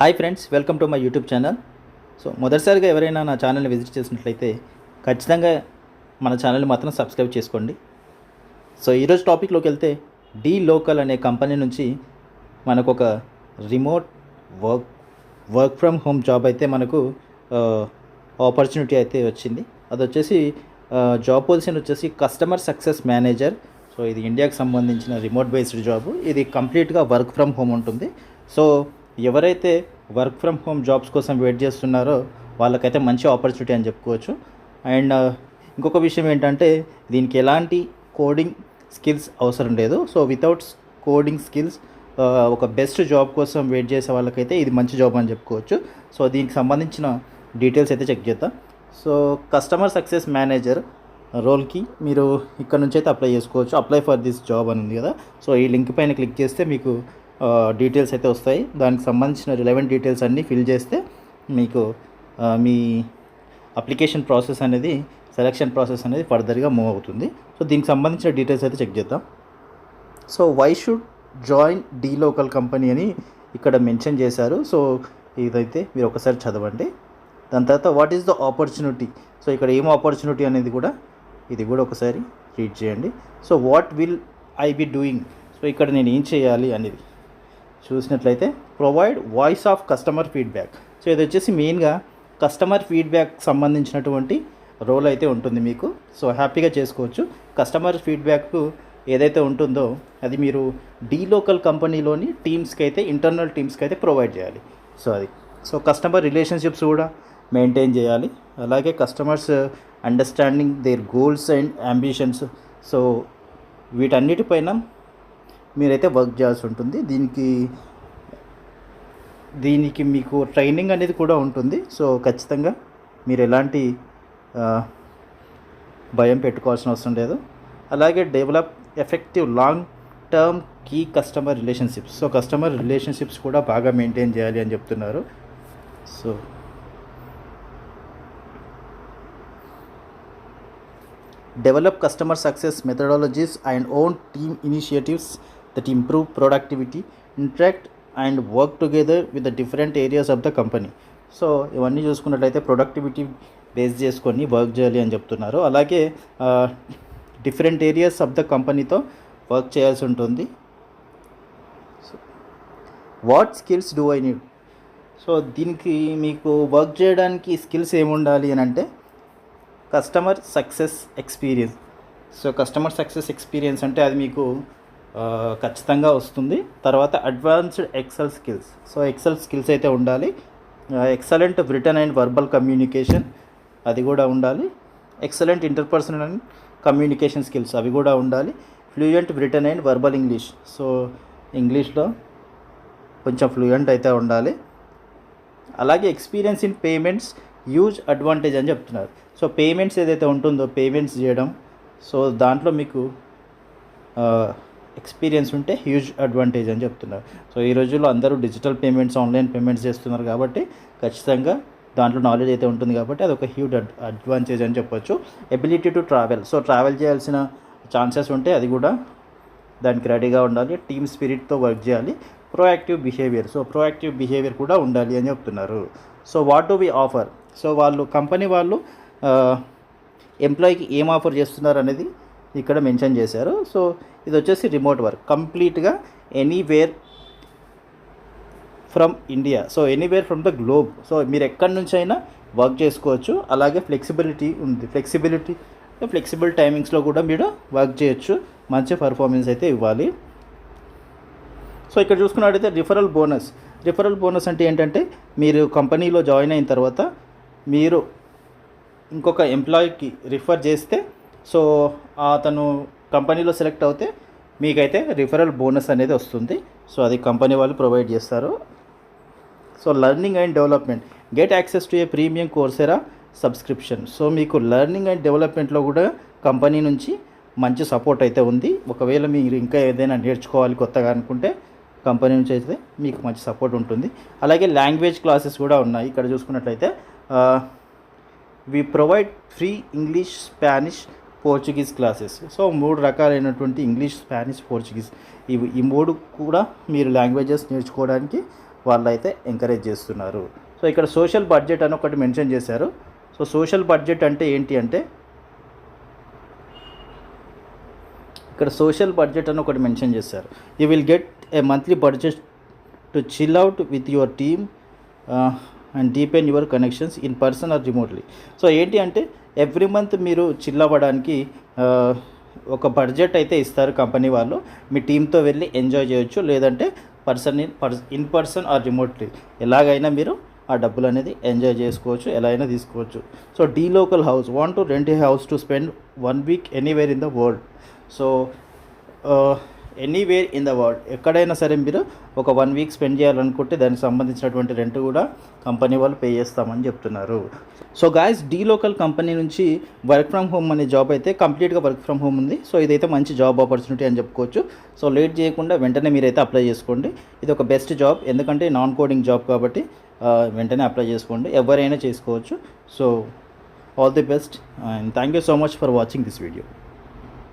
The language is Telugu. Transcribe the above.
Hi friends, welcome to my YouTube channel. So మొదటిసారిగా ఎవరైనా నా ఛానల్ని విజిట్ చేసినట్లయితే ఖచ్చితంగా మన ఛానల్ని మాత్రం సబ్స్క్రైబ్ చేసుకోండి. సో ఈరోజు టాపిక్లోకి వెళ్తే డీ లోకల్ అనే కంపెనీ నుంచి మనకు ఒక remote work from home job అయితే మనకు ఆపర్చునిటీ అయితే వచ్చింది. అది వచ్చేసి జాబ్ పొజిషన్ వచ్చేసి కస్టమర్ సక్సెస్ మేనేజర్. సో ఇది ఇండియాకి సంబంధించిన రిమోట్ బేస్డ్ జాబ్. ఇది కంప్లీట్గా వర్క్ ఫ్రమ్ హోమ్ ఉంటుంది. సో ఎవరైతే వర్క్ ఫ్రమ్ హోమ్ జాబ్స్ కోసం వెయిట్ చేస్తున్నారో వాళ్ళకైతే మంచి ఆపర్చునిటీ అని చెప్పుకోవచ్చు. అండ్ ఇంకొక విషయం ఏంటంటే దీనికి ఎలాంటి కోడింగ్ స్కిల్స్ అవసరం లేదు. సో వితౌట్ కోడింగ్ స్కిల్స్ ఒక బెస్ట్ జాబ్ కోసం వెయిట్ చేసే వాళ్ళకైతే ఇది మంచి జాబ్ అని చెప్పుకోవచ్చు. సో దీనికి సంబంధించిన డీటెయిల్స్ అయితే చెక్ చేద్దాం. సో కస్టమర్ సక్సెస్ మేనేజర్ రోల్కి మీరు ఇక్కడ నుంచి అయితే అప్లై చేసుకోవచ్చు. అప్లై ఫర్ దిస్ జాబ్ అని ఉంది కదా. సో ఈ లింక్ పైన క్లిక్ చేస్తే మీకు డీటెయిల్స్ అయితే వస్తాయి. దానికి సంబంధించిన రిలవెంట్ డీటెయిల్స్ అన్నీ ఫిల్ చేస్తే మీకు మీ అప్లికేషన్ ప్రాసెస్ అనేది, సెలక్షన్ ప్రాసెస్ అనేది ఫర్దర్గా మూవ్ అవుతుంది. సో దీనికి సంబంధించిన డీటెయిల్స్ అయితే చెక్ చేద్దాం. So why should join dLocal company అని ఇక్కడ మెన్షన్ చేశారు. సో ఇదైతే మీరు ఒకసారి చదవండి. దాని తర్వాత what is the opportunity, so ఇక్కడ ఏం ఆపర్చునిటీ అనేది కూడా ఇది కూడా ఒకసారి రీడ్ చేయండి. So what will I be doing, so ఇక్కడ నేను ఏం చేయాలి అనేది చూసినట్లయితే provide voice of customer feedback. So ఇది వచ్చేసి మెయిన్గా కస్టమర్ ఫీడ్బ్యాక్ సంబంధించినటువంటి రోల్ అయితే ఉంటుంది మీకు. సో హ్యాపీగా చేసుకోవచ్చు. కస్టమర్ ఫీడ్బ్యాక్ ఏదైతే ఉంటుందో అది మీరు డీ లోకల్ కంపెనీలోని టీమ్స్కి అయితే, ఇంటర్నల్ టీమ్స్కి అయితే ప్రొవైడ్ చేయాలి. సో కస్టమర్ రిలేషన్షిప్స్ కూడా మెయింటైన్ చేయాలి. అలాగే customers understanding their goals and ambitions. So వీటన్నిటిపైన మీరైతే వర్క్ చేయాల్సి ఉంటుంది. దీనికి మీకు ట్రైనింగ్ అనేది కూడా ఉంటుంది. సో ఖచ్చితంగా మీరు ఎలాంటి భయం పెట్టుకోవాల్సిన అవసరం లేదు. అలాగే develop effective long term key customer relationships. So customer relationships కూడా బాగా మెయింటైన్ చేయాలి అని చెప్తున్నారు. So develop customer success methodologies and own team initiatives that improve productivity, interact and work together with the different areas of the company. So ఇవన్నీ చూసుకున్నట్లయితే ప్రొడక్టివిటీ బేస్ చేసుకొని వర్క్ చేయాలి అని చెప్తున్నారు. అలాగే డిఫరెంట్ ఏరియాస్ ఆఫ్ ద కంపెనీతో వర్క్ చేయాల్సి ఉంటుంది. What skills do I need, so దీనికి మీకు వర్క్ చేయడానికి స్కిల్స్ ఏముండాలి అని అంటే customer success experience. So customer success experience అంటే అది మీకు ఖచ్చితంగా వస్తుంది. తర్వాత advanced Excel skills. So Excel skills అయితే ఉండాలి. Excellent written and verbal communication అది కూడా ఉండాలి. Excellent interpersonal and communication skills అవి కూడా ఉండాలి. Fluent written and verbal English. So ఇంగ్లీష్లో కొంచెం ఫ్లూయెంట్ అయితే ఉండాలి. అలాగే experience in payments huge advantage అని చెప్తున్నారు. సో పేమెంట్స్ ఏదైతే ఉంటుందో పేమెంట్స్ చేయడం, సో దాంట్లో మీకు ఎక్స్పీరియన్స్ ఉంటే హ్యూజ్ అడ్వాంటేజ్ అని చెప్తున్నారు. సో ఈ రోజుల్లో అందరూ డిజిటల్ పేమెంట్స్, ఆన్లైన్ పేమెంట్స్ చేస్తున్నారు కాబట్టి ఖచ్చితంగా దాంట్లో నాలెడ్జ్ అయితే ఉంటుంది కాబట్టి అదొక హ్యూజ్ అడ్వాంటేజ్ అని చెప్పొచ్చు. Ability to travel. So travel చేయాల్సిన ఛాన్సెస్ ఉంటే అది కూడా దానికి రెడీగా ఉండాలి. టీమ్ స్పిరిట్తో వర్క్ చేయాలి. Proactive behaviour. So proactive behaviour కూడా ఉండాలి అని చెప్తున్నారు. So what do we offer, so company వాళ్ళు ఎంప్లాయీకి ఏం ఆఫర్ చేస్తున్నారు అనేది ఇక్కడ మెన్షన్ చేశారు. సో ఇది వచ్చేసి రిమోట్ వర్క్ కంప్లీట్గా anywhere from India. So anywhere from the globe. So మీరు ఎక్కడి నుంచి అయినా వర్క్ చేసుకోవచ్చు. అలాగే ఫ్లెక్సిబిలిటీ ఉంది. ఫ్లెక్సిబుల్ టైమింగ్స్లో కూడా మీరు వర్క్ చేయొచ్చు. మంచి పర్ఫార్మెన్స్ అయితే ఇవ్వాలి. సో ఇక్కడ చూసుకున్నట్టయితే రిఫరల్ బోనస్ అంటే ఏంటంటే మీరు కంపెనీలో జాయిన్ అయిన తర్వాత మీరు ఇంకొక ఎంప్లాయీకి రిఫర్ చేస్తే, సో అతను కంపెనీలో సెలెక్ట్ అవుతే మీకైతే రిఫరల్ బోనస్ అనేది వస్తుంది. సో అది కంపెనీ వాళ్ళు ప్రొవైడ్ చేస్తారు. So learning and development. Get access to A premium Coursera subscription. So మీకు లెర్నింగ్ అండ్ డెవలప్మెంట్లో కూడా కంపెనీ నుంచి మంచి సపోర్ట్ అయితే ఉంది. ఒకవేళ మీరు ఇంకా ఏదైనా నేర్చుకోవాలి కొత్తగా అనుకుంటే కంపెనీ నుంచి అయితే మీకు మంచి సపోర్ట్ ఉంటుంది. అలాగే లాంగ్వేజ్ క్లాసెస్ కూడా ఉన్నాయి. ఇక్కడ చూసుకున్నట్లయితే we provide free English, Spanish, Portuguese classes. So 3 రకాలైనటువంటి ఇంగ్లీష్, స్పానిష్, పోర్చుగీస్ ఈ 3 కూడా మీరు లాంగ్వేజెస్ నేర్చుకోవడానికి వాళ్ళైతే ఎంకరేజ్ చేస్తున్నారు. సో ఇక్కడ సోషల్ బడ్జెట్ అని ఒకటి మెన్షన్ చేశారు. సో సోషల్ బడ్జెట్ అంటే ఏంటి అంటే, ఇక్కడ సోషల్ బడ్జెట్ అని ఒకటి మెన్షన్ చేశారు. You will get a monthly budget to chill out with your team and deepen your connections in person are remotely. So ఏంటి అంటే ఎవ్రీ మంత్ మీరు చిల్ అవ్వడానికి ఒక బడ్జెట్ అయితే ఇస్తారు కంపెనీ వాళ్ళు. మీ టీంతో వెళ్ళి ఎంజాయ్ చేయొచ్చు, లేదంటే ఇన్ పర్సన్ ఆర్ రిమోట్లీ ఎలాగైనా మీరు ఆ డబ్బులు అనేది ఎంజాయ్ చేసుకోవచ్చు, ఎలా అయినా తీసుకోవచ్చు. So dLocal house want to rent a house to spend 1 week anywhere in the world. So anywhere in the world, ఎక్కడైనా సరే మీరు ఒక 1 వీక్ స్పెండ్ చేయాలనుకుంటే దానికి సంబంధించినటువంటి రెంట్ కూడా కంపెనీ వాళ్ళు పే చేస్తామని చెప్తున్నారు. So guys, dLocal company నుంచి వర్క్ ఫ్రమ్ హోమ్ అనే జాబ్ అయితే కంప్లీట్గా వర్క్ ఫ్రమ్ హోమ్ ఉంది. సో ఇదైతే మంచి జాబ్ ఆపర్చునిటీ అని చెప్పుకోవచ్చు. సో లేట్ చేయకుండా వెంటనే మీరైతే అప్లై చేసుకోండి. ఇది ఒక బెస్ట్ జాబ్, ఎందుకంటే నాన్ కోడింగ్ జాబ్ కాబట్టి వెంటనే అప్లై చేసుకోండి, ఎవరైనా చేసుకోవచ్చు. So all the best and thank you so much for watching this video.